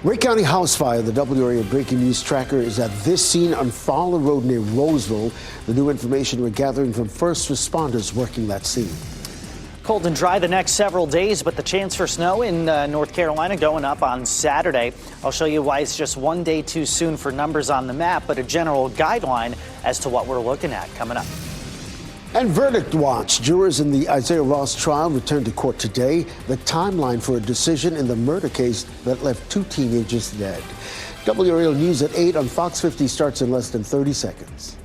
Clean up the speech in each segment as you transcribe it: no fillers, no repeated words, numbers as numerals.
Wray County house fire. The WRAL breaking news tracker is at this scene on Fowler Road near Roseville. The new information we're gathering from first responders working that scene. Cold and dry the next several days, but the chance for snow in North Carolina going up on Saturday. I'll show you why it's just one day too soon for numbers on the map, but a general guideline as to what we're looking at coming up. And verdict watch. Jurors in the Isaiah Ross trial returned to court today. The timeline for a decision in the murder case that left 2 teenagers dead. WRAL News at 8 on Fox 50 starts in less than 30 seconds.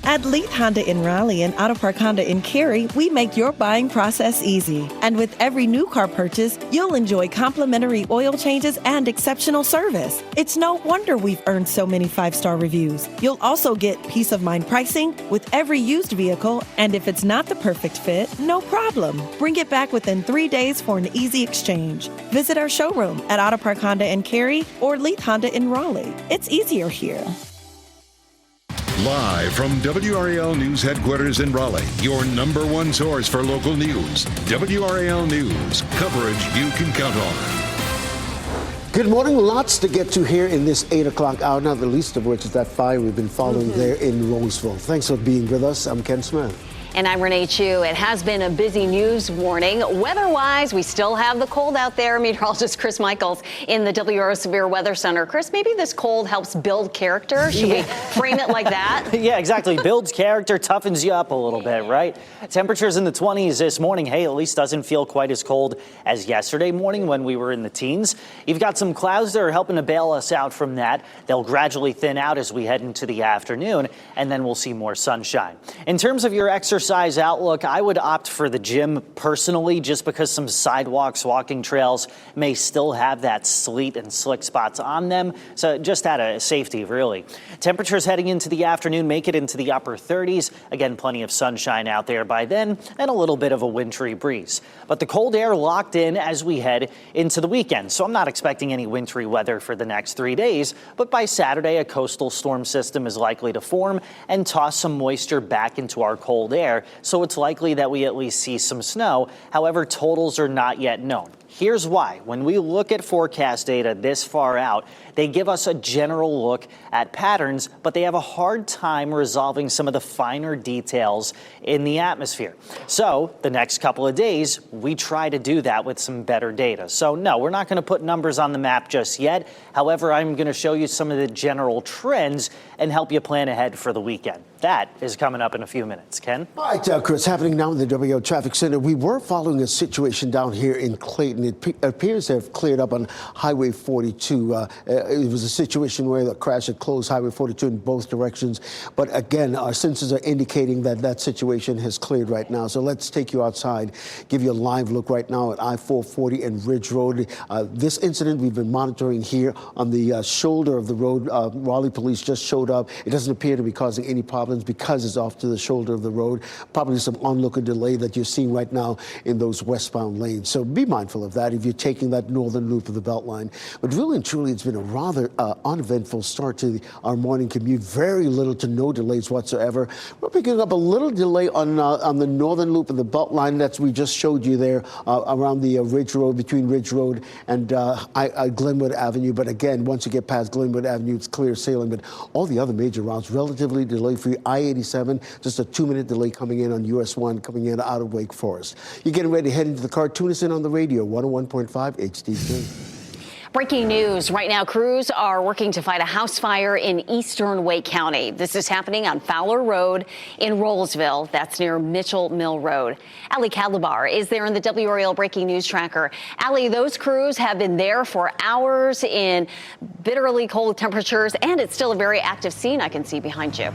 At Leith Honda in Raleigh and Auto Park Honda in Cary, we make your buying process easy. And with every new car purchase, you'll enjoy complimentary oil changes and exceptional service. It's no wonder we've earned so many 5-star reviews. You'll also get peace of mind pricing with every used vehicle, and if it's not the perfect fit, no problem. Bring it back within 3 days for an easy exchange. Visit our showroom at Auto Park Honda in Cary or Leith Honda in Raleigh. It's easier here. Live from WRAL News Headquarters in Raleigh, your #1 source for local news. WRAL News, coverage you can count on. Good morning. Lots to get to here in this 8 o'clock hour, not the least of which is that fire we've been following there in Roseville. Thanks for being with us. I'm Ken Smith. And I'm Renee Chu. It has been a busy news morning. Weather-wise, we still have the cold out there. Meteorologist Chris Michaels in the WRO Severe Weather Center. Chris, maybe this cold helps build character. Should we frame it like that? Yeah, exactly. Builds character, toughens you up a little bit, right? Temperatures in the 20s this morning. Hey, at least doesn't feel quite as cold as yesterday morning when we were in the teens. You've got some clouds that are helping to bail us out from that. They'll gradually thin out as we head into the afternoon, and then we'll see more sunshine. In terms of your exercise outlook, I would opt for the gym personally, just because some sidewalks, walking trails may still have that sleet and slick spots on them. So just out of safety, really. Temperatures heading into the afternoon make it into the upper 30s. Again, plenty of sunshine out there by then and a little bit of a wintry breeze. But the cold air locked in as we head into the weekend. So I'm not expecting any wintry weather for the next 3 days. But by Saturday, a coastal storm system is likely to form and toss some moisture back into our cold air. So it's likely that we at least see some snow. However, totals are not yet known. Here's why. When we look at forecast data this far out, they give us a general look at patterns, but they have a hard time resolving some of the finer details in the atmosphere. So the next couple of days, we try to do that with some better data. So no, we're not going to put numbers on the map just yet. However, I'm going to show you some of the general trends and help you plan ahead for the weekend. That is coming up in a few minutes. Ken? All right, Chris, happening now in the WRAL Traffic Center. We were following a situation down here in Clayton. It appears to have cleared up on Highway 42. It was a situation where the crash had closed Highway 42 in both directions. But again, our sensors are indicating that that situation has cleared right now. So let's take you outside, give you a live look right now at I-440 and Ridge Road. This incident we've been monitoring here on the shoulder of the road. Raleigh police just showed up. It doesn't appear to be causing any problems because it's off to the shoulder of the road. Probably some onlooker delay that you're seeing right now in those westbound lanes. So be mindful of that if you're taking that northern loop of the Beltline. But really and truly, it's been a rather uneventful start to our morning commute. Very little to no delays whatsoever. We're picking up a little delay on the northern loop of the Beltline that we just showed you there around the Ridge Road, between Ridge Road and Glenwood Avenue. But again, once you get past Glenwood Avenue, it's clear sailing. But all the other major routes relatively delay-free. I-87, just a 2-minute delay coming in on US 1, coming in out of Wake Forest. You're getting ready to head into the car. Tune us in on the radio, 101.5 HD3. Breaking news. Right now, crews are working to fight a house fire in eastern Wake County. This is happening on Fowler Road in Rolesville. That's near Mitchell Mill Road. Ali Calabar is there in the WRAL Breaking News Tracker. Ali, those crews have been there for hours in bitterly cold temperatures, and it's still a very active scene I can see behind you.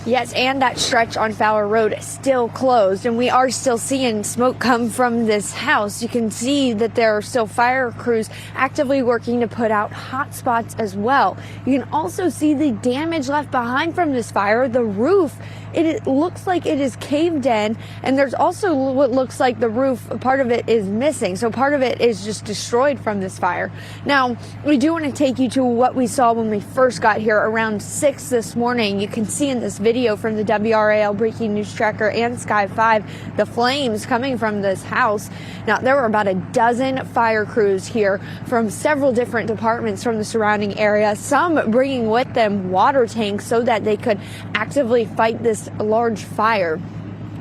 Yes, and that stretch on Fowler Road is still closed, and we are still seeing smoke come from this house. You can see that there are still fire crews actively working to put out hot spots as well. You can also see the damage left behind from this fire. The roof it looks like it is caved in, and there's also what looks like the roof, part of it is missing. So part of it is just destroyed from this fire. Now, we do want to take you to what we saw when we first got here around 6 this morning. You can see in this video from the WRAL Breaking News Tracker and Sky 5 the flames coming from this house. Now, there were about a dozen fire crews here from several different departments from the surrounding area, some bringing with them water tanks so that they could actively fight this large fire.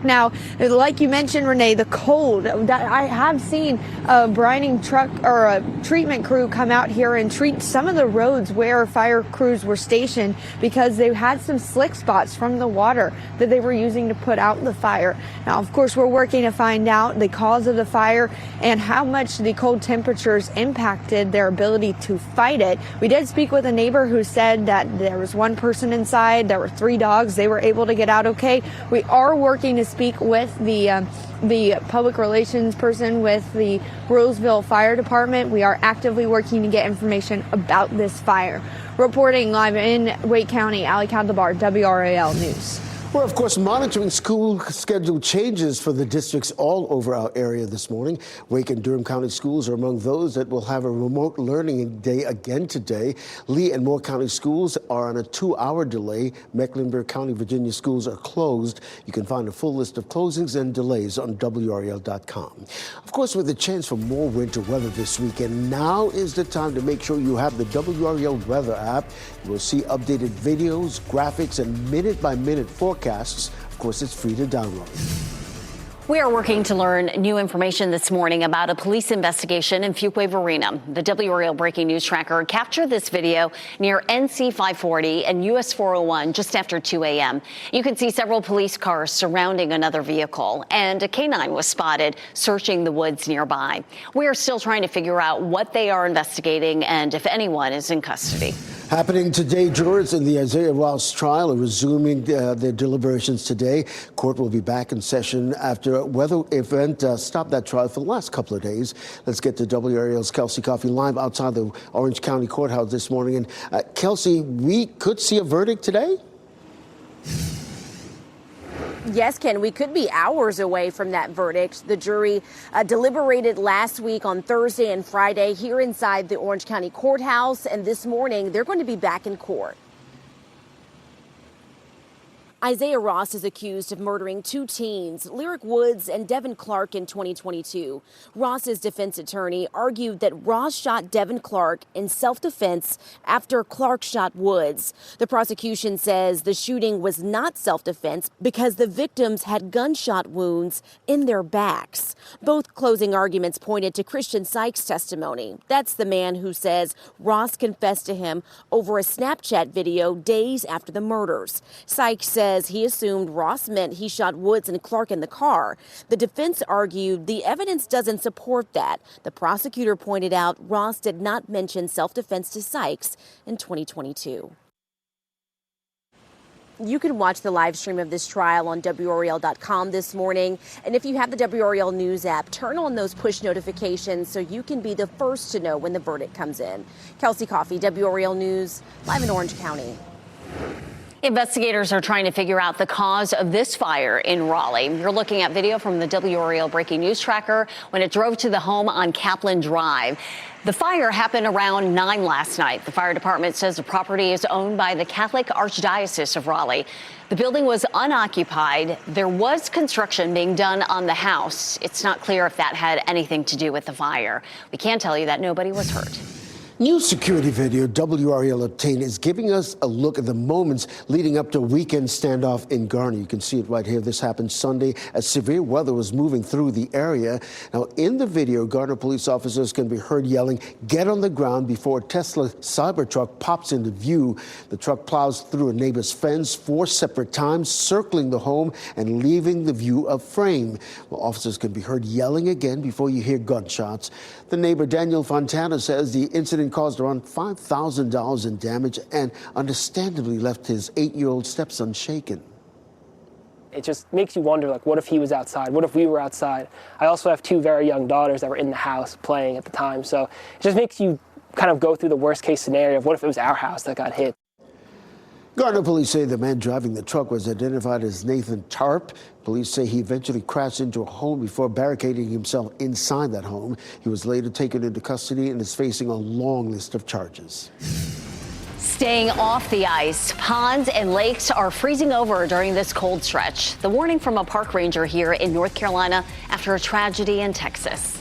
Now, like you mentioned, Renee, the cold, that I have seen a brining truck or a treatment crew come out here and treat some of the roads where fire crews were stationed because they had some slick spots from the water that they were using to put out the fire. Now, of course, we're working to find out the cause of the fire and how much the cold temperatures impacted their ability to fight it. We did speak with a neighbor who said that there was one person inside, there were 3 dogs, they were able to get out okay. We are working to speak with the public relations person with the Roseville Fire Department. We are actively working to get information about this fire. Reporting live in Wake County, Ali Kadlabar, WRAL News. We're, of course, monitoring school schedule changes for the districts all over our area this morning. Wake and Durham County schools are among those that will have a remote learning day again today. Lee and Moore County schools are on a 2-hour delay. Mecklenburg County, Virginia schools are closed. You can find a full list of closings and delays on WRAL.com. Of course, with a chance for more winter weather this weekend, now is the time to make sure you have the WRAL weather app. You will see updated videos, graphics, and minute-by-minute forecasts. Of course, it's free to download. We are working to learn new information this morning about a police investigation in Fuquay Varina. The WRAL Breaking News Tracker captured this video near NC 540 and US 401 just after 2 a.m. You can see several police cars surrounding another vehicle, and a canine was spotted searching the woods nearby. We are still trying to figure out what they are investigating and if anyone is in custody. Happening today, jurors in the Isaiah Ross trial are resuming their deliberations today. Court will be back in session after a weather event stopped that trial for the last couple of days. Let's get to WRAL's Kelsey Coffey live outside the Orange County Courthouse this morning. And Kelsey, we could see a verdict today? Yes, Ken, we could be hours away from that verdict. The jury deliberated last week on Thursday and Friday here inside the Orange County Courthouse, and this morning they're going to be back in court. Isaiah Ross is accused of murdering 2 teens, Lyric Woods and Devin Clark, in 2022. Ross's defense attorney argued that Ross shot Devin Clark in self-defense after Clark shot Woods. The prosecution says the shooting was not self-defense because the victims had gunshot wounds in their backs. Both closing arguments pointed to Christian Sykes' testimony. That's the man who says Ross confessed to him over a Snapchat video days after the murders. Sykes says he assumed Ross meant he shot Woods and Clark in the car. The defense argued the evidence doesn't support that. The prosecutor pointed out Ross did not mention self-defense to Sykes in 2022. You can watch the live stream of this trial on WRAL.com this morning. And if you have the WRAL News app, turn on those push notifications so you can be the first to know when the verdict comes in. Kelsey Coffey, WRAL News, live in Orange County. Investigators are trying to figure out the cause of this fire in Raleigh. You're looking at video from the WRAL Breaking News Tracker when it drove to the home on Kaplan Drive. The fire happened around 9 last night. The fire department says the property is owned by the Catholic Archdiocese of Raleigh. The building was unoccupied. There was construction being done on the house. It's not clear if that had anything to do with the fire. We can tell you that nobody was hurt. New security video WRAL obtained is giving us a look at the moments leading up to a weekend standoff in Garner. You can see it right here. This happened Sunday as severe weather was moving through the area. Now, in the video, Garner police officers can be heard yelling, "Get on the ground," before a Tesla Cybertruck pops into view. The truck plows through a neighbor's fence 4 separate times, circling the home and leaving the view of frame. Well, officers can be heard yelling again before you hear gunshots. The neighbor, Daniel Fontana, says the incident caused around $5,000 in damage and understandably left his 8-year-old stepson shaken. It just makes you wonder, like, what if he was outside? What if we were outside? I also have 2 very young daughters that were in the house playing at the time. So it just makes you kind of go through the worst case scenario of what if it was our house that got hit. Garner police say the man driving the truck was identified as Nathan Tarp. Police say he eventually crashed into a home before barricading himself inside that home. He was later taken into custody and is facing a long list of charges. Staying off the ice, ponds and lakes are freezing over during this cold stretch. The warning from a park ranger here in North Carolina after a tragedy in Texas.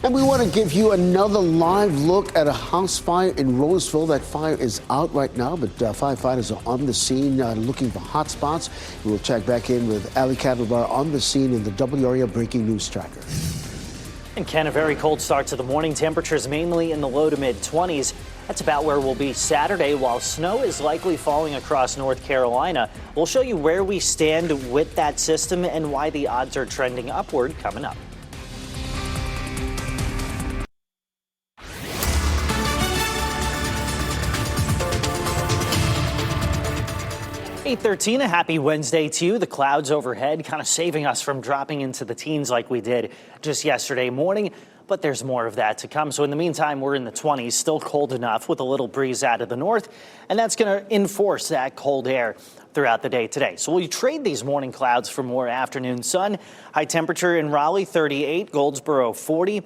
And we want to give you another live look at a house fire in Roseville. That fire is out right now, but firefighters are on the scene looking for hot spots. We will check back in with Ali Kadlabar on the scene in the WRAL Breaking News Tracker. And Ken, a very cold start to the morning. Temperatures mainly in the low to mid 20s. That's about where we'll be Saturday, while snow is likely falling across North Carolina. We'll show you where we stand with that system and why the odds are trending upward coming up. 8:13, a happy Wednesday to you. The clouds overhead kind of saving us from dropping into the teens like we did just yesterday morning, but there's more of that to come. So in the meantime, we're in the 20s, still cold enough with a little breeze out of the north, and that's going to enforce that cold air throughout the day today. So we'll trade these morning clouds for more afternoon sun. High temperature in Raleigh, 38, Goldsboro, 40,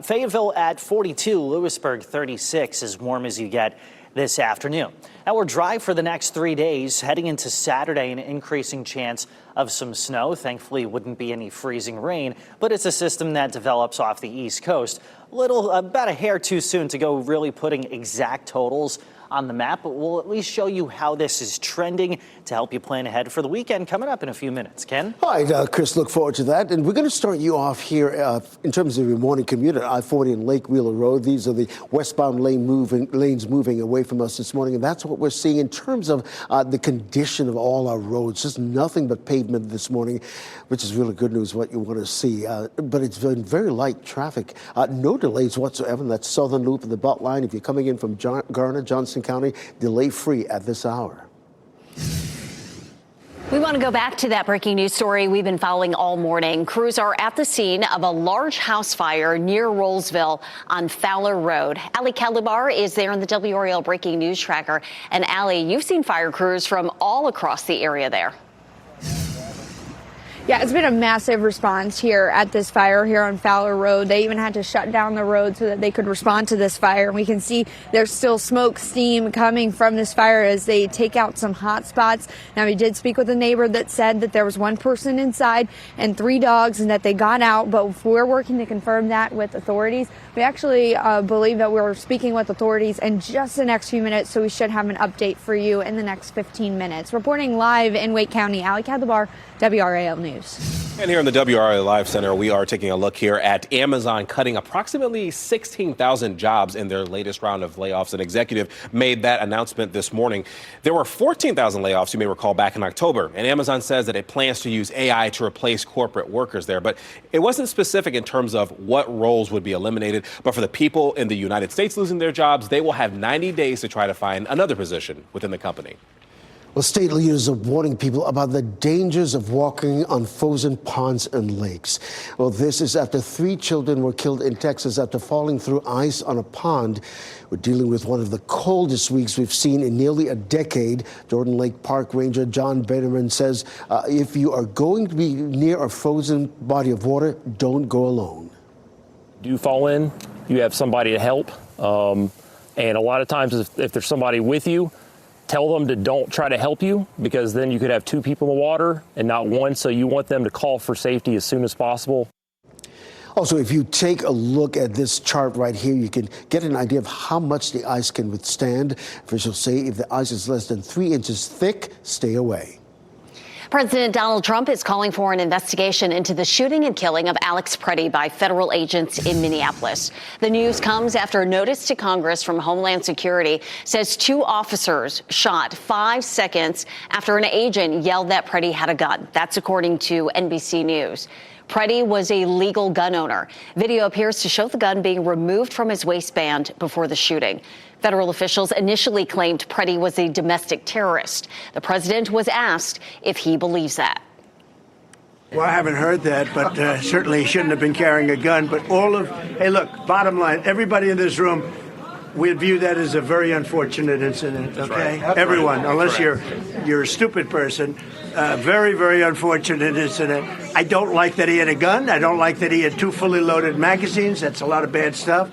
Fayetteville at 42, Lewisburg, 36, as warm as you get this afternoon. Now we're dry for the next 3 days, heading into Saturday, an increasing chance of some snow. Thankfully, it wouldn't be any freezing rain, but it's a system that develops off the East Coast. About a hair too soon to go really putting exact totals on the map, but we'll at least show you how this is trending to help you plan ahead for the weekend coming up in a few minutes. Ken? All right, Chris, look forward to that. And we're going to start you off here in terms of your morning commute at I-40 and Lake Wheeler Road. These are the westbound lanes moving away from us this morning. And that's what we're seeing in terms of the condition of all our roads. Just nothing but pavement this morning, which is really good news, what you want to see. But it's been very light traffic. No delays whatsoever. That's Southern Loop and the Beltline. If you're coming in from Garner, Johnson County, delay-free at this hour. We want to go back to that breaking news story we've been following all morning. Crews are at the scene of a large house fire near Rolesville on Fowler Road. Ali Kadlabar is there in the WRAL Breaking News Tracker. And Ali, you've seen fire crews from all across the area there. Yeah, it's been a massive response here at this fire here on Fowler Road. They even had to shut down the road so that they could respond to this fire. And we can see there's still smoke, steam coming from this fire as they take out some hot spots. Now, we did speak with a neighbor that said that there was one person inside and 3 dogs and that they got out. But we're working to confirm that with authorities. We actually believe that we're speaking with authorities in just the next few minutes, so we should have an update for you in the next 15 minutes. Reporting live in Wake County, Ali Kadlabar, WRAL News. And here in the WRAL Live Center, we are taking a look here at Amazon cutting approximately 16,000 jobs in their latest round of layoffs. An executive made that announcement this morning. There were 14,000 layoffs, you may recall, back in October. And Amazon says that it plans to use AI to replace corporate workers there. But it wasn't specific in terms of what roles would be eliminated. But for the people in the United States losing their jobs, they will have 90 days to try to find another position within the company. Well, state leaders are warning people about the dangers of walking on frozen ponds and lakes. Well, this is after 3 children were killed in Texas after falling through ice on a pond. We're dealing with one of the coldest weeks we've seen in nearly a decade. Jordan Lake Park Ranger John Betterman says if you are going to be near a frozen body of water, don't go alone. Do fall in, you have somebody to help. And a lot of times if there's somebody with you, tell them to don't try to help you, because then you could have 2 people in the water and not one. So you want them to call for safety as soon as possible. Also, if you take a look at this chart right here, you can get an idea of how much the ice can withstand. Officials say if the ice is less than 3 inches thick, stay away. President Donald Trump is calling for an investigation into the shooting and killing of Alex Preddy by federal agents in Minneapolis. The news comes after a notice to Congress from Homeland Security says 2 officers shot 5 seconds after an agent yelled that Preddy had a gun. That's according to NBC News. Preddy was a legal gun owner. Video appears to show the gun being removed from his waistband before the shooting. Federal officials initially claimed Preddy was a domestic terrorist. The president was asked if he believes that. Well, I haven't heard that, but certainly he shouldn't have been carrying a gun. But hey, look, bottom line, everybody in this room, we view that as a very unfortunate incident. Okay, everyone, unless you're a stupid person. Very, very unfortunate incident. I don't like that he had a gun. I don't like that he had 2 fully loaded magazines. That's a lot of bad stuff.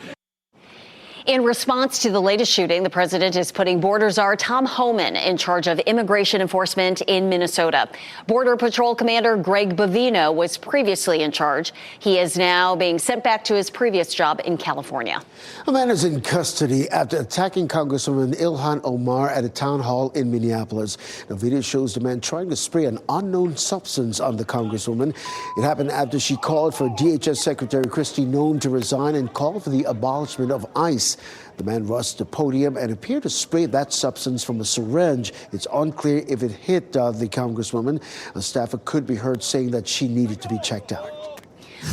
In response to the latest shooting, the president is putting Border Czar Tom Homan in charge of immigration enforcement in Minnesota. Border Patrol Commander Greg Bovino was previously in charge. He is now being sent back to his previous job in California. A man is in custody after attacking Congresswoman Ilhan Omar at a town hall in Minneapolis. The video shows the man trying to spray an unknown substance on the Congresswoman. It happened after she called for DHS Secretary Kristi Noem to resign and called for the abolishment of ICE. The man rushed the podium and appeared to spray that substance from a syringe. It's unclear if it hit the Congresswoman. A staffer could be heard saying that she needed to be checked out.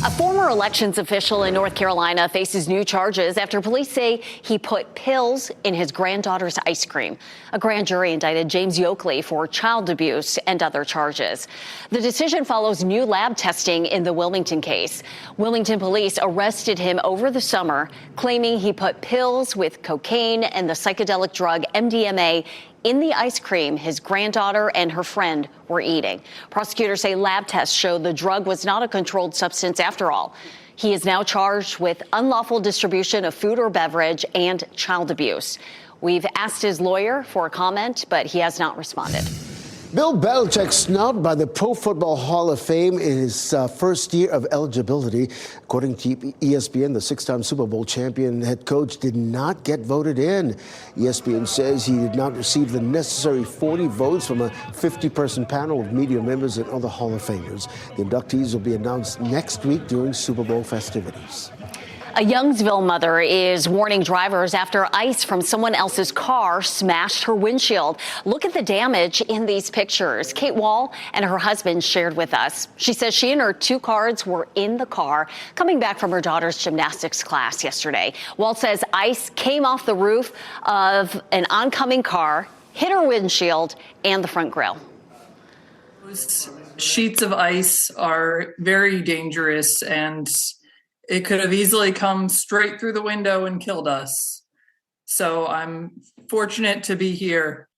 A former elections official in North Carolina faces new charges after police say he put pills in his granddaughter's ice cream. A grand jury indicted James Yoakley for child abuse and other charges. The decision follows new lab testing in the Wilmington case. Wilmington police arrested him over the summer, claiming he put pills with cocaine and the psychedelic drug MDMA in the ice cream his granddaughter and her friend were eating. Prosecutors say lab tests showed the drug was not a controlled substance after all. He is now charged with unlawful distribution of food or beverage and child abuse. We've asked his lawyer for a comment, but he has not responded. Bill Belichick snubbed by the Pro Football Hall of Fame in his first year of eligibility. According to ESPN, the 6-time Super Bowl champion head coach did not get voted in. ESPN says he did not receive the necessary 40 votes from a 50-person panel of media members and other Hall of Famers. The inductees will be announced next week during Super Bowl festivities. A Youngsville mother is warning drivers after ice from someone else's car smashed her windshield. Look at the damage in these pictures. Kate Wall and her husband shared with us. She says she and her 2 cars were in the car coming back from her daughter's gymnastics class yesterday. Wall says ice came off the roof of an oncoming car, hit her windshield and the front grille. Those sheets of ice are very dangerous, and it could have easily come straight through the window and killed us. So I'm fortunate to be here.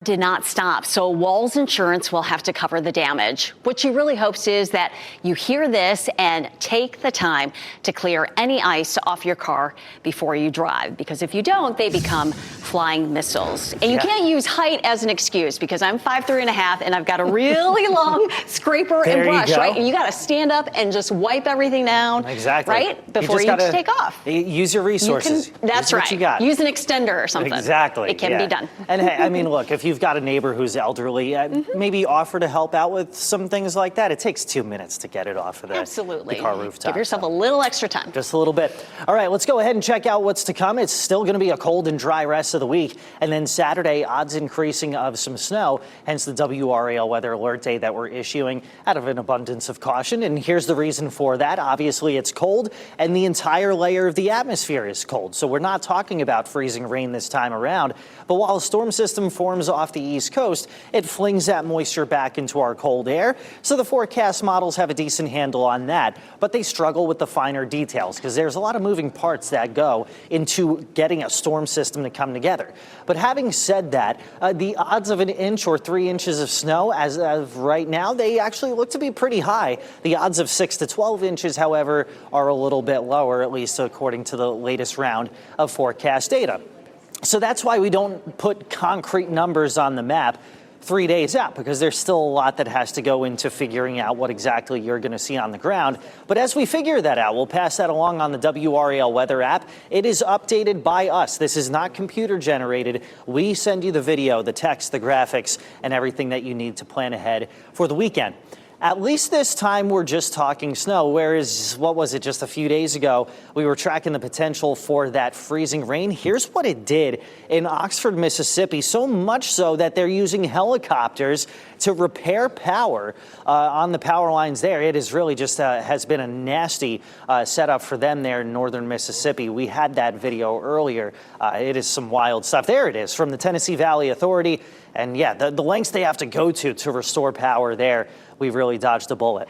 Did not stop, so Wall's insurance will have to cover the damage. What she really hopes is that you hear this and take the time to clear any ice off your car before you drive, because if you don't, they become flying missiles. And you can't use height as an excuse, because I'm 5'3.5" and I've got a really long scraper and brush, right? And you got to stand up and just wipe everything down, exactly, right, before you take off. Use your resources. That's right. What you got. Use an extender or something. Exactly. It can be done. And hey, I mean, look, if you've got a neighbor who's elderly, maybe offer to help out with some things like that. It takes 2 minutes to get it off of the car rooftop. Give yourself a little extra time. Just a little bit. All right, let's go ahead and check out what's to come. It's still going to be a cold and dry rest of the week. And then Saturday, odds increasing of some snow, hence the WRAL weather alert day that we're issuing out of an abundance of caution. And here's the reason for that. Obviously, it's cold and the entire layer of the atmosphere is cold. So we're not talking about freezing rain this time around. But while a storm system forms off the East Coast, it flings that moisture back into our cold air. So the forecast models have a decent handle on that, but they struggle with the finer details because there's a lot of moving parts that go into getting a storm system to come together. But having said that, the odds of an inch or 3 inches of snow as of right now, they actually look to be pretty high. The odds of 6 to 12 inches, however, are a little bit lower, at least according to the latest round of forecast data. So that's why we don't put concrete numbers on the map 3 days out, because there's still a lot that has to go into figuring out what exactly you're going to see on the ground. But as we figure that out, we'll pass that along on the WRAL weather app. It is updated by us. This is not computer generated. We send you the video, the text, the graphics, and everything that you need to plan ahead for the weekend. At least this time, we're just talking snow, whereas, what was it, just a few days ago, we were tracking the potential for that freezing rain. Here's what it did in Oxford, Mississippi, so much so that they're using helicopters to repair power on the power lines there. It is really just has been a nasty setup for them there in northern Mississippi. We had that video earlier. It is some wild stuff. There it is from the Tennessee Valley Authority. And yeah, the lengths they have to go to restore power there. We really dodged a bullet.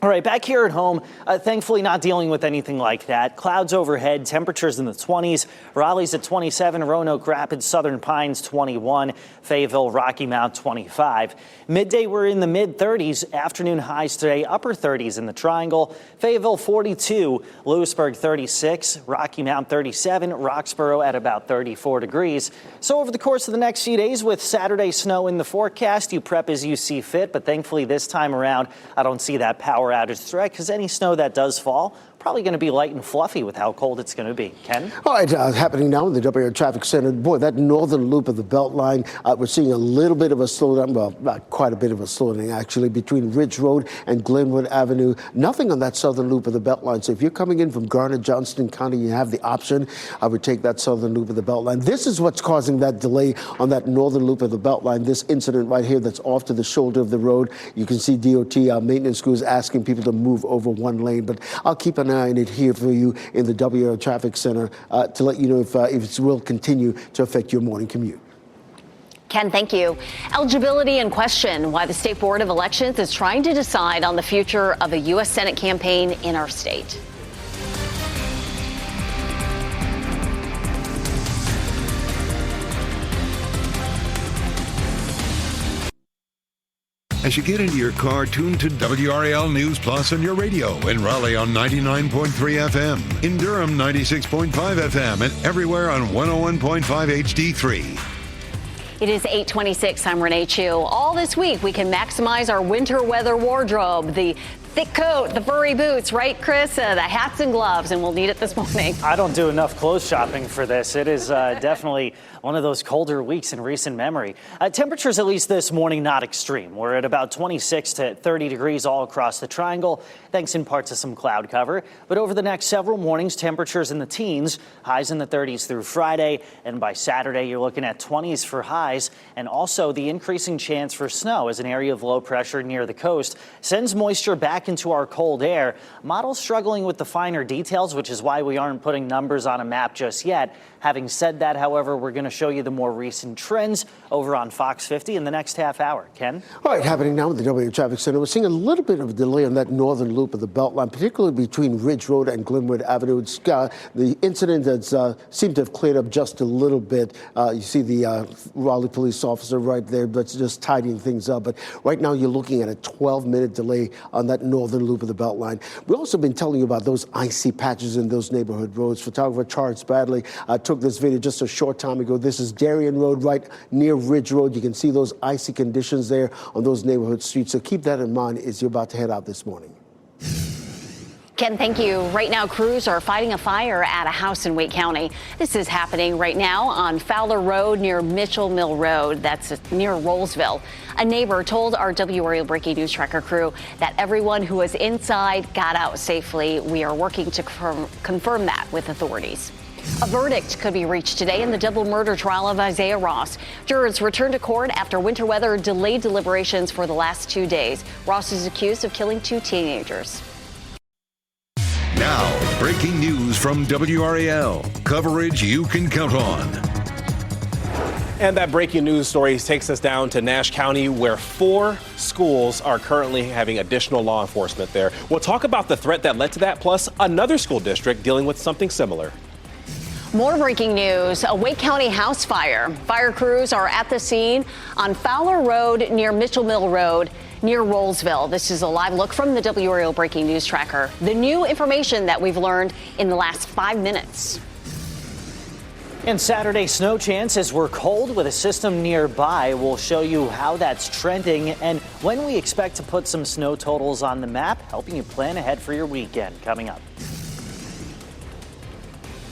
All right, back here at home, thankfully not dealing with anything like that. Clouds overhead, temperatures in the 20s. Raleigh's at 27, Roanoke Rapids, Southern Pines 21, Fayetteville, Rocky Mount 25. Midday, we're in the mid-30s. Afternoon highs today, upper 30s in the Triangle. Fayetteville 42, Lewisburg 36, Rocky Mount 37, Roxborough at about 34 degrees. So over the course of the next few days, with Saturday snow in the forecast, you prep as you see fit. But thankfully this time around, I don't see that power outage threat, because any snow that does fall probably going to be light and fluffy with how cold it's going to be. Ken? All right, happening now in the WRAL Traffic Center. Boy, that northern loop of the Beltline, we're seeing a little bit of a slowdown, well, not quite a bit of a slowdown, actually, between Ridge Road and Glenwood Avenue. Nothing on that southern loop of the Beltline. So if you're coming in from Garner, Johnston County, you have the option. I would take that southern loop of the Beltline. This is what's causing that delay on that northern loop of the Beltline. This incident right here that's off to the shoulder of the road. You can see DOT maintenance crews asking people to move over one lane. But I'll keep an eye on it here for you in the WRAL Traffic Center to let you know if it will continue to affect your morning commute. Ken, thank you. Eligibility in question, why the State Board of Elections is trying to decide on the future of a U.S. Senate campaign in our state. As you get into your car, tune to WRAL News Plus on your radio. In Raleigh on 99.3 FM. In Durham, 96.5 FM. And everywhere on 101.5 HD3. It is 8:26. I'm Renee Chu. All this week, we can maximize our winter weather wardrobe. The thick coat, the furry boots, right, Chris? The hats and gloves, and we'll need it this morning. I don't do enough clothes shopping for this. It is definitely one of those colder weeks in recent memory. Temperatures, at least this morning, not extreme. We're at about 26 to 30 degrees all across the Triangle, thanks in part to some cloud cover. But over the next several mornings, temperatures in the teens, highs in the 30s through Friday. And by Saturday, you're looking at 20s for highs. And also the increasing chance for snow as an area of low pressure near the coast sends moisture back into our cold air. Models struggling with the finer details, which is why we aren't putting numbers on a map just yet. Having said that, however, we're going to show you the more recent trends over on Fox 50 in the next half hour. Ken? All right, happening now at the WRAL Traffic Center. We're seeing a little bit of a delay on that northern loop of the Beltline, particularly between Ridge Road and Glenwood Avenue. It's, the incident that's seemed to have cleared up just a little bit. You see the Raleigh police officer right there, that's just tidying things up. But right now you're looking at a 12-minute delay on that northern loop of the Beltline. We've also been telling you about those icy patches in those neighborhood roads. Photographer Charles Bradley took this video just a short time ago. This is Darien Road right near Ridge Road. You can see those icy conditions there on those neighborhood streets. So keep that in mind as you're about to head out this morning. Ken, thank you. Right now, crews are fighting a fire at a house in Wake County. This is happening right now on Fowler Road near Mitchell Mill Road. That's near Rollsville. A neighbor told our WRAL Breaking News Tracker crew that everyone who was inside got out safely. We are working to confirm that with authorities. A verdict could be reached today in the double murder trial of Isaiah Ross. Jurors returned to court after winter weather delayed deliberations for the last 2 days. Ross is accused of killing 2 teenagers. Now, breaking news from WRAL. Coverage you can count on. And that breaking news story takes us down to Nash County, where 4 schools are currently having additional law enforcement there. We'll talk about the threat that led to that, plus another school district dealing with something similar. More breaking news, a Wake County house fire. Fire crews are at the scene on Fowler Road near Mitchell Mill Road near Rollsville. This is a live look from the WRAL Breaking News Tracker. The new information that we've learned in the last 5 minutes. And Saturday snow chance as we're cold with a system nearby. We'll show you how that's trending and when we expect to put some snow totals on the map, helping you plan ahead for your weekend coming up.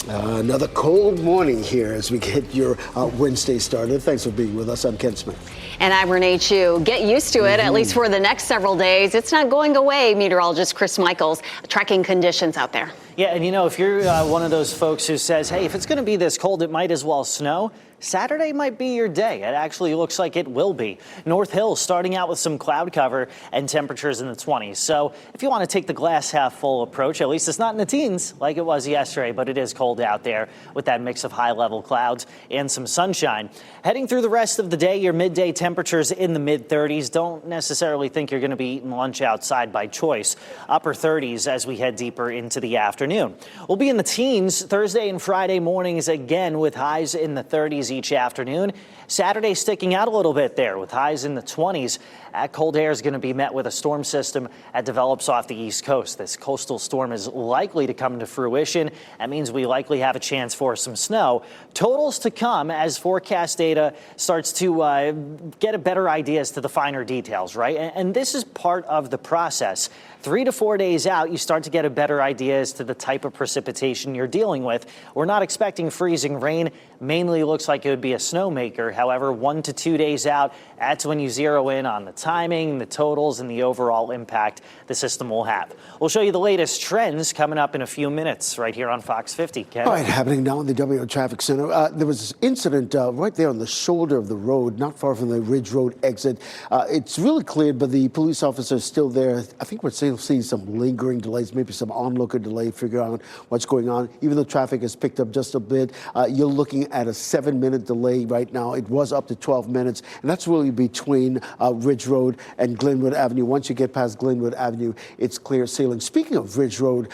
Another cold morning here as we get your Wednesday started. Thanks for being with us. I'm Ken Smith. And I'm Renee Chu. Get used to it, at least for the next several days. It's not going away, meteorologist Chris Michaels, tracking conditions out there. Yeah, and if you're one of those folks who says, hey, if it's going to be this cold, it might as well snow. Saturday might be your day. It actually looks like it will be. North Hill starting out with some cloud cover and temperatures in the 20s. So if you want to take the glass half full approach, at least it's not in the teens like it was yesterday, but it is cold out there with that mix of high level clouds and some sunshine. Heading through the rest of the day, your midday temperatures in the mid 30s. Don't necessarily think you're going to be eating lunch outside by choice. Upper 30s as we head deeper into the afternoon. We'll be in the teens Thursday and Friday mornings again with highs in the 30s each afternoon. Saturday sticking out a little bit there with highs in the 20s. That cold air is going to be met with a storm system that develops off the East Coast. This coastal storm is likely to come to fruition. That means we likely have a chance for some snow. Totals to come as forecast data starts to get a better idea as to the finer details, right? And this is part of the process. 3 to 4 days out, you start to get a better idea as to the type of precipitation you're dealing with. We're not expecting freezing rain. Mainly looks like it would be a snowmaker. However, 1 to 2 days out, that's when you zero in on the timing, the totals, and the overall impact the system will have. We'll show you the latest trends coming up in a few minutes right here on Fox 50. Ken? All right, happening now in the WRAL Traffic Center. There was this incident right there on the shoulder of the road, not far from the Ridge Road exit. It's really cleared, but the police officer is still there. I think we're still seeing some lingering delays, maybe some onlooker delay, figure out what's going on. Even though traffic has picked up just a bit, you're looking at a 7-minute delay right now. It was up to 12 minutes, and that's really between Ridge Road and Glenwood Avenue. Once you get past Glenwood Avenue, it's clear sailing. Speaking of Ridge Road,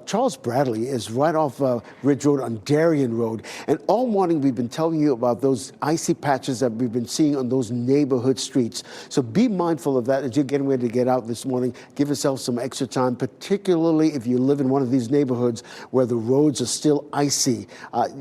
Charles Bradley is right off Ridge Road on Darien Road, and all morning we've been telling you about those icy patches that we've been seeing on those neighborhood streets. So be mindful of that as you're getting ready to get out this morning. Give yourself some extra time, particularly if you live in one of these neighborhoods where the roads are still icy.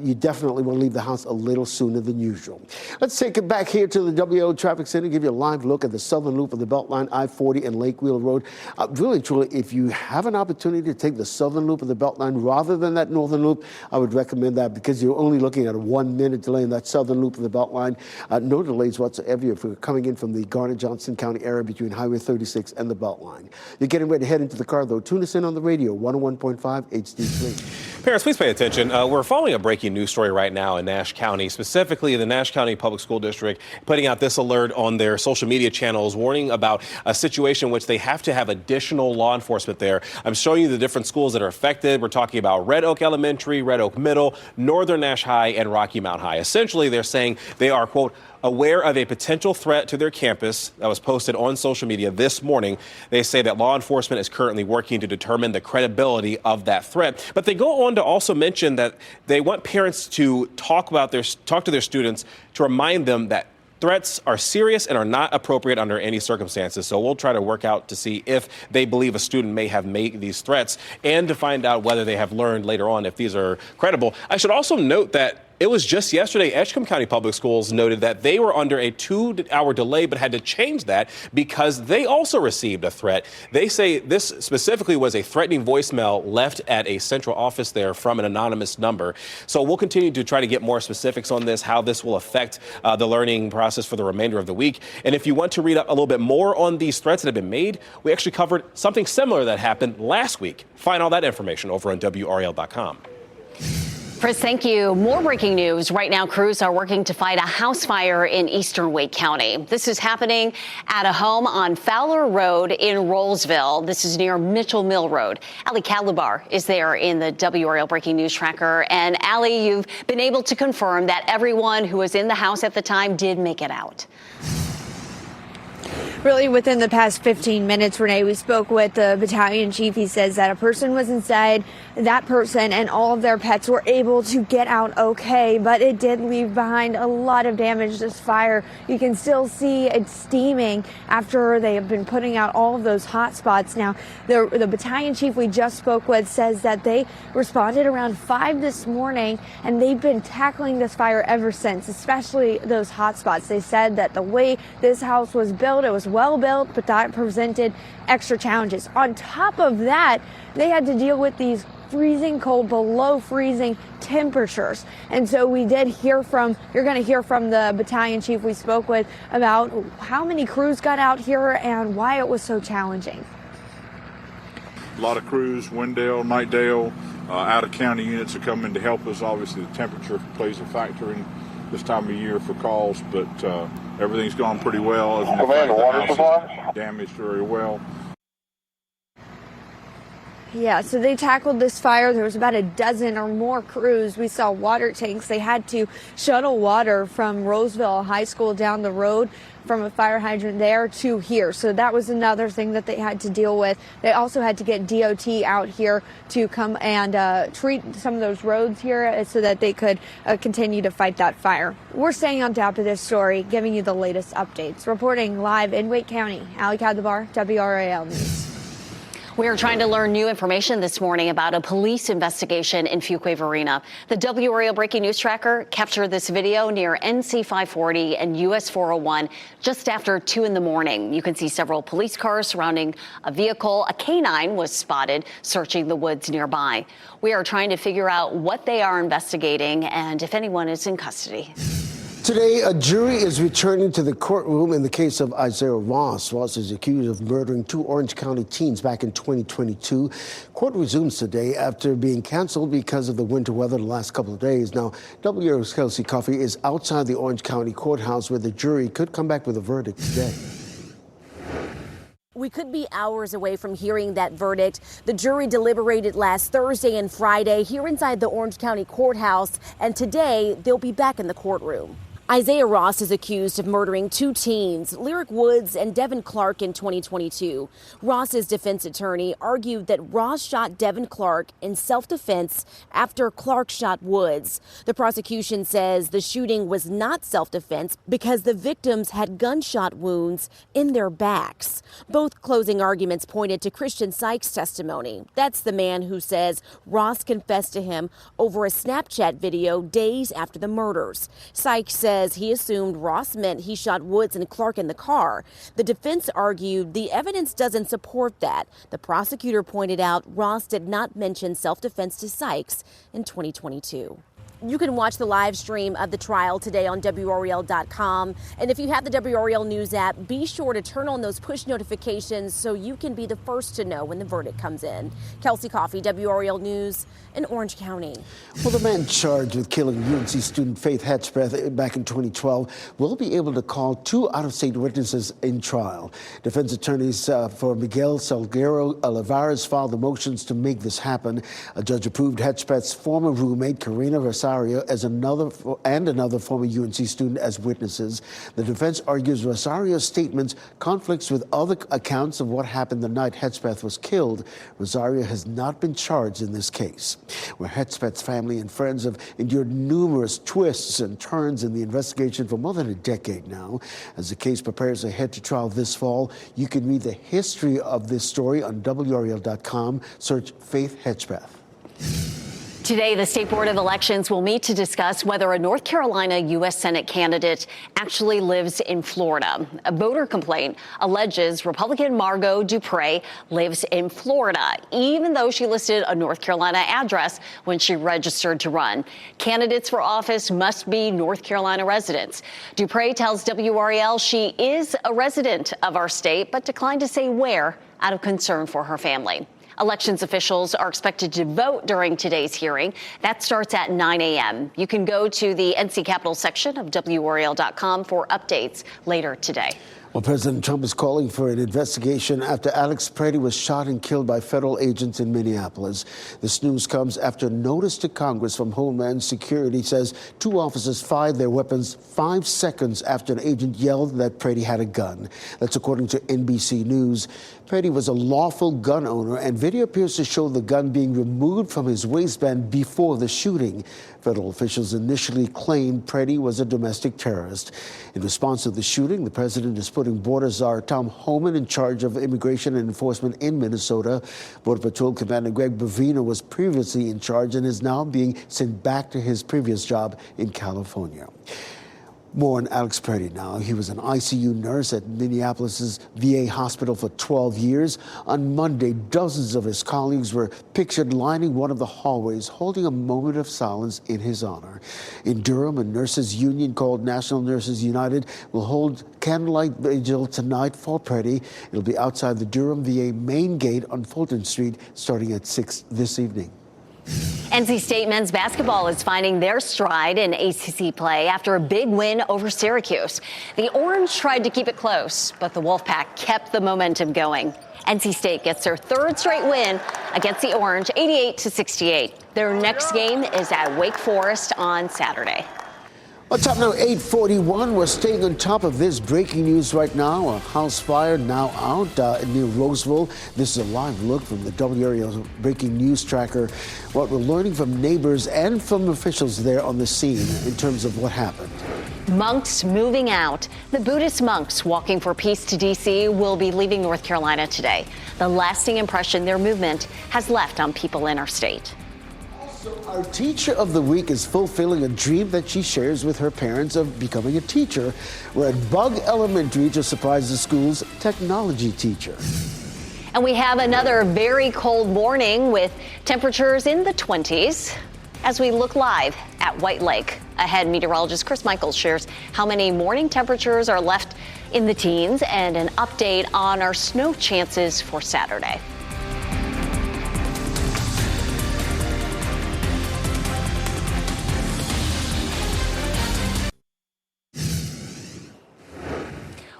You definitely want to leave the house a little sooner than usual. Let's take it back here to the WRAL Traffic Center, give you a live look at the southern loop of the Beltline, I-40 and Lake Wheel Road. Really, truly, if you have an opportunity to take the southern loop of the Beltline rather than that northern loop, I would recommend that because you're only looking at a 1-minute delay in that southern loop of the Beltline. No delays whatsoever if you're coming in from the Garner-Johnson County area between Highway 36 and the Beltline. You're getting ready to head into the car, though. Tune us in on the radio, 101.5 HD3. Parents, please pay attention. We're following a breaking news story right now in Nash County, specifically the Nash County Public School District, putting out this alert on their social media channels, warning about a situation in which they have to have additional law enforcement there. I'm showing you the different schools that are affected. We're talking about Red Oak Elementary, Red Oak Middle, Northern Nash High, and Rocky Mount High. Essentially, they're saying they are, quote, aware of a potential threat to their campus that was posted on social media this morning. They say that law enforcement is currently working to determine the credibility of that threat. But they go on to also mention that they want parents to talk to their students to remind them that threats are serious and are not appropriate under any circumstances. So we'll try to work out to see if they believe a student may have made these threats and to find out whether they have learned later on if these are credible. I should also note that it was just yesterday, Edgecombe County Public Schools noted that they were under a 2-hour delay, but had to change that because they also received a threat. They say this specifically was a threatening voicemail left at a central office there from an anonymous number. So we'll continue to try to get more specifics on this, how this will affect the learning process for the remainder of the week. And if you want to read up a little bit more on these threats that have been made, we actually covered something similar that happened last week. Find all that information over on WRAL.com. Chris, thank you. More breaking news. Right now, crews are working to fight a house fire in eastern Wake County. This is happening at a home on Fowler Road in Rollsville. This is near Mitchell Mill Road. Ali Kadlabar is there in the WRAL Breaking News Tracker. And Ali, you've been able to confirm that everyone who was in the house at the time did make it out. Really, within the past 15 minutes, Renee, we spoke with the battalion chief. He says that a person was inside. That person and all of their pets were able to get out okay, but it did leave behind a lot of damage. This fire, you can still see it steaming after they have been putting out all of those hot spots. Now, the battalion chief we just spoke with says that they responded around 5 this morning, and they've been tackling this fire ever since, especially those hot spots. They said that the way this house was built, it was well built, but that presented extra challenges. On top of that, they had to deal with these freezing cold, below freezing temperatures. And so we did hear from, you're going to hear from the battalion chief we spoke with about how many crews got out here and why it was so challenging. A lot of crews, Wendell, Nightdale, out-of-county units are coming to help us. Obviously, the temperature plays a factor in this time of year for calls, but everything's gone pretty well. As a matter of fact, the house is damaged very well. Yeah, so they tackled this fire. There was about a dozen or more crews. We saw water tanks. They had to shuttle water from Roseville High School down the road from a fire hydrant there to here. So that was another thing that they had to deal with. They also had to get DOT out here to come and treat some of those roads here so that they could continue to fight that fire. We're staying on top of this story, giving you the latest updates. Reporting live in Wake County, Ali Kadlabar, WRAL News. We are trying to learn new information this morning about a police investigation in Fuquay Varina. The WRAL Breaking News Tracker captured this video near NC 540 and US 401 just after 2 in the morning. You can see several police cars surrounding a vehicle. A canine was spotted searching the woods nearby. We are trying to figure out what they are investigating and if anyone is in custody. Today, a jury is returning to the courtroom in the case of Isaiah Ross. Ross is accused of murdering 2 Orange County teens back in 2022. Court resumes today after being canceled because of the winter weather the last couple of days. Now, WRAL's Kelsey Coffey is outside the Orange County courthouse where the jury could come back with a verdict today. We could be hours away from hearing that verdict. The jury deliberated last Thursday and Friday here inside the Orange County courthouse, and today they'll be back in the courtroom. Isaiah Ross is accused of murdering 2 teens, Lyric Woods and Devin Clark, in 2022. Ross's defense attorney argued that Ross shot Devin Clark in self-defense after Clark shot Woods. The prosecution says the shooting was not self-defense because the victims had gunshot wounds in their backs. Both closing arguments pointed to Christian Sykes' testimony. That's the man who says Ross confessed to him over a Snapchat video days after the murders. Sykes says he assumed Ross meant he shot Woods and Clark in the car. The defense argued the evidence doesn't support that. The prosecutor pointed out Ross did not mention self-defense to Sykes in 2022. You can watch the live stream of the trial today on WRAL.com. And if you have the WRAL News app, be sure to turn on those push notifications so you can be the first to know when the verdict comes in. Kelsey Coffey, WRAL News in Orange County. Well, the man charged with killing UNC student Faith Hedgepeth back in 2012 will be able to call 2 out-of-state witnesses in trial. Defense attorneys for Miguel Salguero Olivares filed the motions to make this happen. A judge approved Hedgepeth's former roommate, Karina Rosario, as another former UNC student as witnesses. The defense argues Rosario's statements conflicts with other accounts of what happened the night Hedgepeth was killed. Rosario has not been charged in this case, where Hedgepeth's family and friends have endured numerous twists and turns in the investigation for more than a decade now. As the case prepares ahead to trial this fall, you can read the history of this story on WRAL.com. Search Faith Hedgepeth. Today, the State Board of Elections will meet to discuss whether a North Carolina U.S. Senate candidate actually lives in Florida. A voter complaint alleges Republican Margot Dupre lives in Florida, even though she listed a North Carolina address when she registered to run. Candidates for office must be North Carolina residents. Dupre tells WRAL she is a resident of our state, but declined to say where out of concern for her family. Elections officials are expected to vote during today's hearing. That starts at 9 a.m. You can go to the NC Capitol section of WRAL.com for updates later today. Well, President Trump is calling for an investigation after Alex Pretty was shot and killed by federal agents in Minneapolis. This news comes after a notice to Congress from Homeland Security says 2 officers fired their weapons 5 seconds after an agent yelled that Pretty had a gun. That's according to NBC News. Pretty was a lawful gun owner, and video appears to show the gun being removed from his waistband before the shooting. Federal officials initially claimed Pretty was a domestic terrorist. In response to the shooting, the president is putting Border Czar Tom Homan in charge of immigration and enforcement in Minnesota. Border Patrol Commander Greg Bavina was previously in charge and is now being sent back to his previous job in California. More on Alex Perry now. He was an ICU nurse at Minneapolis' VA hospital for 12 years. On Monday, dozens of his colleagues were pictured lining one of the hallways, holding a moment of silence in his honor. In Durham, a nurses' union called National Nurses United will hold candlelight vigil tonight for Perry. It'll be outside the Durham VA main gate on Fulton Street, starting at 6 this evening. NC State men's basketball is finding their stride in ACC play after a big win over Syracuse. The Orange tried to keep it close, but the Wolfpack kept the momentum going. NC State gets their third straight win against the Orange, 88-68. Their next game is at Wake Forest on Saturday. On top now, 8:41. We're staying on top of this breaking news right now. A house fire now out near Roseville. This is a live look from the WRAL breaking news tracker. What we're learning from neighbors and from officials there on the scene in terms of what happened. Monks moving out. The Buddhist monks walking for peace to D.C. will be leaving North Carolina today. The lasting impression their movement has left on people in our state. Our teacher of the week is fulfilling a dream that she shares with her parents of becoming a teacher. We're at Bug Elementary to surprise the school's technology teacher. And we have another very cold morning with temperatures in the 20s as we look live at White Lake. Ahead, meteorologist Chris Michaels shares how many morning temperatures are left in the teens and an update on our snow chances for Saturday.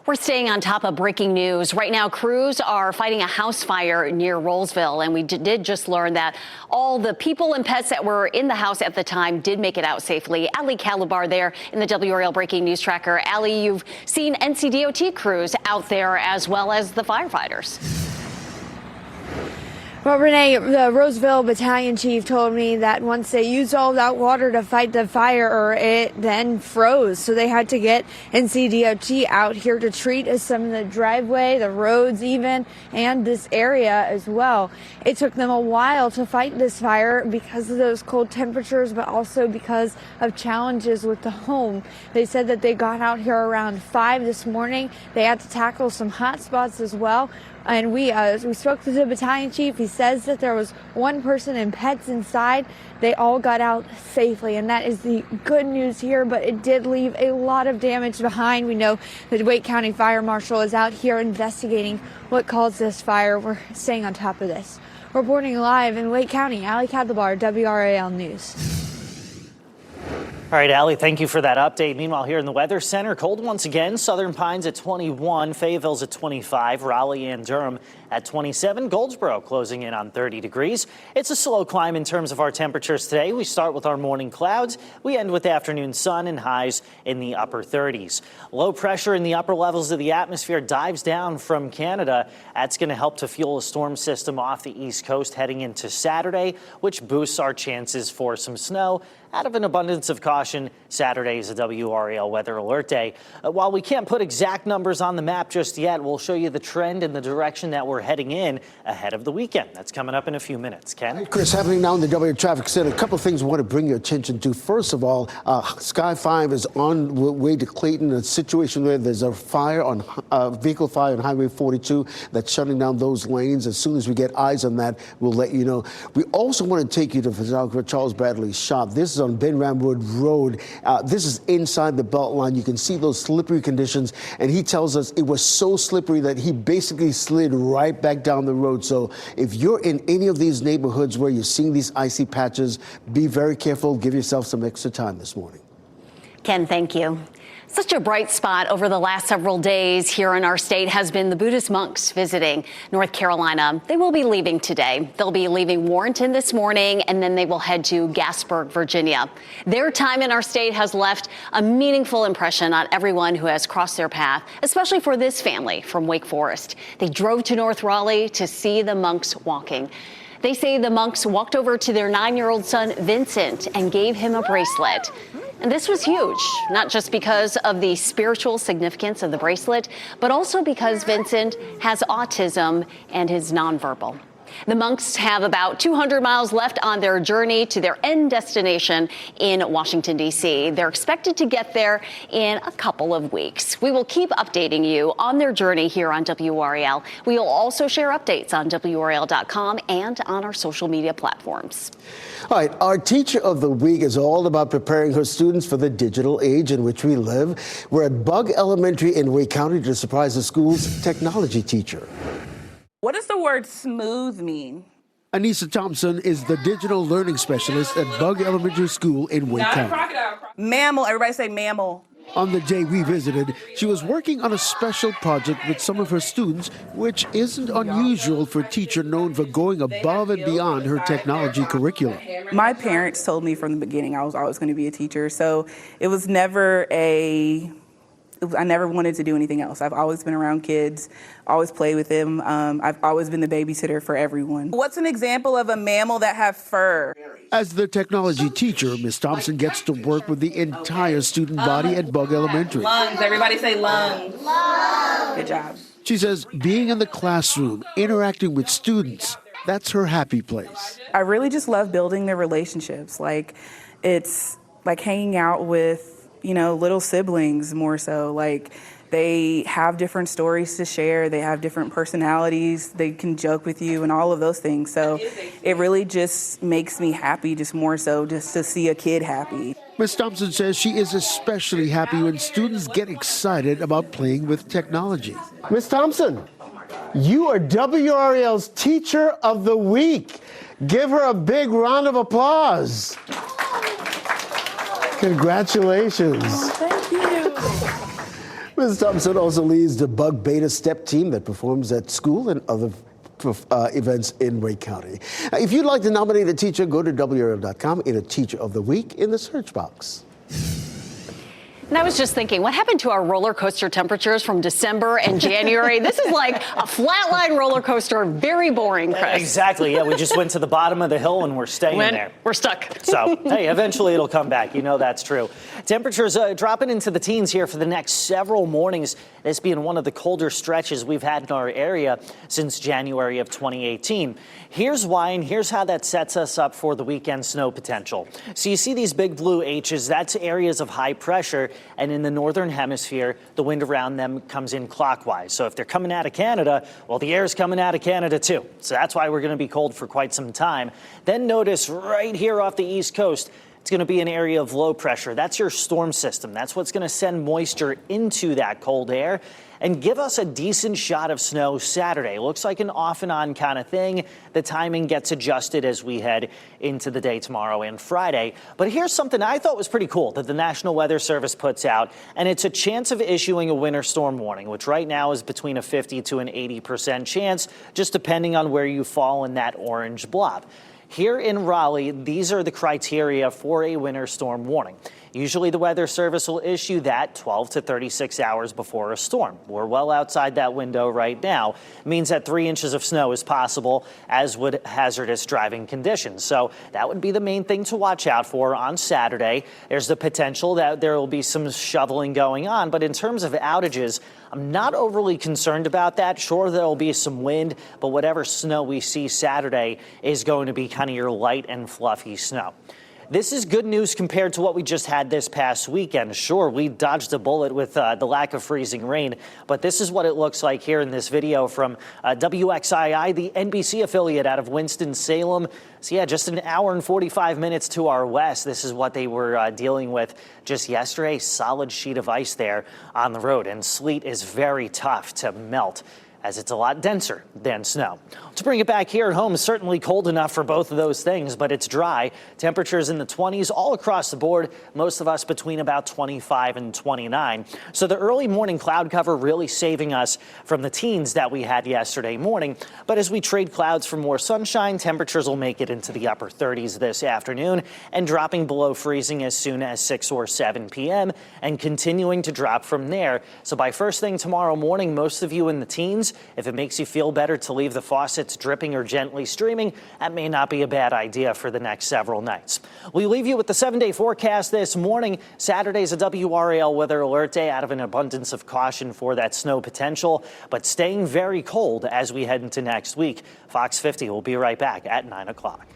We're staying on top of breaking news. Right now, crews are fighting a house fire near Rolesville, and we did just learn that all the people and pets that were in the house at the time did make it out safely. Ali Calabar there in the WRAL Breaking News Tracker. Ali, you've seen NCDOT crews out there as well as the firefighters. Well, Renee, the Roseville battalion chief told me that once they used all that water to fight the fire, it then froze. So they had to get NCDOT out here to treat some of the driveway, the roads even, and this area as well. It took them a while to fight this fire because of those cold temperatures, but also because of challenges with the home. They said that they got out here around 5 this morning. They had to tackle some hot spots as well. And we spoke to the battalion chief. He says that there was one person and pets inside. They all got out safely, and that is the good news here, but it did leave a lot of damage behind. We know that Wake County Fire Marshal is out here investigating what caused this fire. We're staying on top of this. Reporting live in Wake County, Ali Calabar, WRAL News. All right, Allie, thank you for that update. Meanwhile, here in the Weather Center, cold once again. Southern Pines at 21, Fayetteville's at 25, Raleigh and Durham at 27, Goldsboro closing in on 30 degrees. It's a slow climb in terms of our temperatures today. We start with our morning clouds. We end with afternoon sun and highs in the upper 30s. Low pressure in the upper levels of the atmosphere dives down from Canada. That's going to help to fuel a storm system off the East Coast heading into Saturday, which boosts our chances for some snow. Out of an abundance of caution, Saturday is a WRAL weather alert day. While we can't put exact numbers on the map just yet, we'll show you the trend and the direction that we're heading in ahead of the weekend. That's coming up in a few minutes. Ken? Hey, Chris, happening now in the WRAL Traffic Center. A couple of things I want to bring your attention to. First of all, Sky 5 is on the way to Clayton, a situation where there's a fire on vehicle fire on Highway 42 that's shutting down those lanes. As soon as we get eyes on that, we'll let you know. We also want to take you to photographer Charles Bradley's shop. This is on Ben Ramwood Road. This is inside the belt line. You can see those slippery conditions, and he tells us it was so slippery that he basically slid right back down the road. So if you're in any of these neighborhoods where you're seeing these icy patches, be very careful. Give yourself some extra time this morning. Ken, thank you. Such a bright spot over the last several days here in our state has been the Buddhist monks visiting North Carolina. They will be leaving today. They'll be leaving Warrenton this morning, and then they will head to Gasburg, Virginia. Their time in our state has left a meaningful impression on everyone who has crossed their path, especially for this family from Wake Forest. They drove to North Raleigh to see the monks walking. They say the monks walked over to their 9-year-old son, Vincent, and gave him a bracelet. And this was huge, not just because of the spiritual significance of the bracelet, but also because Vincent has autism and is nonverbal. The monks have about 200 miles left on their journey to their end destination in Washington, D.C. They're expected to get there in a couple of weeks. We will keep updating you on their journey here on WRAL. We will also share updates on WRAL.com and on our social media platforms. All right, our Teacher of the Week is all about preparing her students for the digital age in which we live. We're at Bug Elementary in Wake County to surprise the school's technology teacher. What does the word smooth mean? Anissa Thompson is the digital learning specialist at Bug Elementary School in Wake County. Crocodile. Mammal. Everybody say mammal. On the day we visited, she was working on a special project with some of her students, which isn't unusual for a teacher known for going above and beyond her technology curriculum. My parents told me from the beginning I was always going to be a teacher, so it was never I never wanted to do anything else. I've always been around kids, always played with them. I've always been the babysitter for everyone. What's an example of a mammal that have fur? As the technology teacher, Ms. Thompson gets to work with the entire student body at Bug Elementary. Lungs. Everybody say lungs. Lungs. Good job. She says being in the classroom, interacting with students, that's her happy place. I really just love building the relationships. Like, it's like hanging out with, little siblings more so. Like, they have different stories to share. They have different personalities. They can joke with you and all of those things. So it really just makes me happy, just more so, just to see a kid happy. Ms. Thompson says she is especially happy when students get excited about playing with technology. Ms. Thompson, you are WRAL's Teacher of the Week. Give her a big round of applause. Congratulations. Thank you. Ms. Thompson also leads the Bug Beta Step team that performs at school and other events in Wake County. If you'd like to nominate a teacher, go to WRAL.com, enter Teacher of the Week in the search box. And I was just thinking, what happened to our roller coaster temperatures from December and January? This is like a flatline roller coaster, very boring, Chris. Exactly, yeah, we just went to the bottom of the hill and we're staying there. We're stuck. So, hey, eventually it'll come back. You know that's true. Temperatures dropping into the teens here for the next several mornings. This being one of the colder stretches we've had in our area since January of 2018. Here's why, and here's how that sets us up for the weekend snow potential. So you see these big blue H's, that's areas of high pressure, and in the northern hemisphere, the wind around them comes in clockwise. So if they're coming out of Canada, well, the air's coming out of Canada too. So that's why we're going to be cold for quite some time. Then notice right here off the East Coast, it's going to be an area of low pressure. That's your storm system. That's what's going to send moisture into that cold air and give us a decent shot of snow Saturday. Looks like an off and on kind of thing. The timing gets adjusted as we head into the day tomorrow and Friday. But here's something I thought was pretty cool that the National Weather Service puts out, and it's a chance of issuing a winter storm warning, which right now is between a 50 to an 80% chance, just depending on where you fall in that orange blob. Here in Raleigh, these are the criteria for a winter storm warning. Usually the Weather Service will issue that 12 to 36 hours before a storm. We're well outside that window right now. It means that 3 inches of snow is possible, as would hazardous driving conditions. So that would be the main thing to watch out for on Saturday. There's the potential that there will be some shoveling going on, but in terms of outages, I'm not overly concerned about that. Sure, there will be some wind, but whatever snow we see Saturday is going to be kind of your light and fluffy snow. This is good news compared to what we just had this past weekend. Sure, we dodged a bullet with the lack of freezing rain, but this is what it looks like here in this video from WXII, the NBC affiliate out of Winston-Salem. So yeah, just an hour and 45 minutes to our west. This is what they were dealing with just yesterday. Solid sheet of ice there on the road, and sleet is very tough to melt, as it's a lot denser than snow. To bring it back here at home, certainly cold enough for both of those things, but it's dry. Temperatures in the 20s all across the board, most of us between about 25 and 29. So the early morning cloud cover really saving us from the teens that we had yesterday morning. But as we trade clouds for more sunshine, temperatures will make it into the upper 30s this afternoon and dropping below freezing as soon as 6 or 7 p.m. and continuing to drop from there. So by first thing tomorrow morning, most of you in the teens, If it makes you feel better to leave the faucets dripping or gently streaming, that may not be a bad idea for the next several nights. We leave you with the 7-day forecast this morning. Saturday's a WRAL weather alert day out of an abundance of caution for that snow potential, but staying very cold as we head into next week. Fox 50 will be right back at 9 o'clock.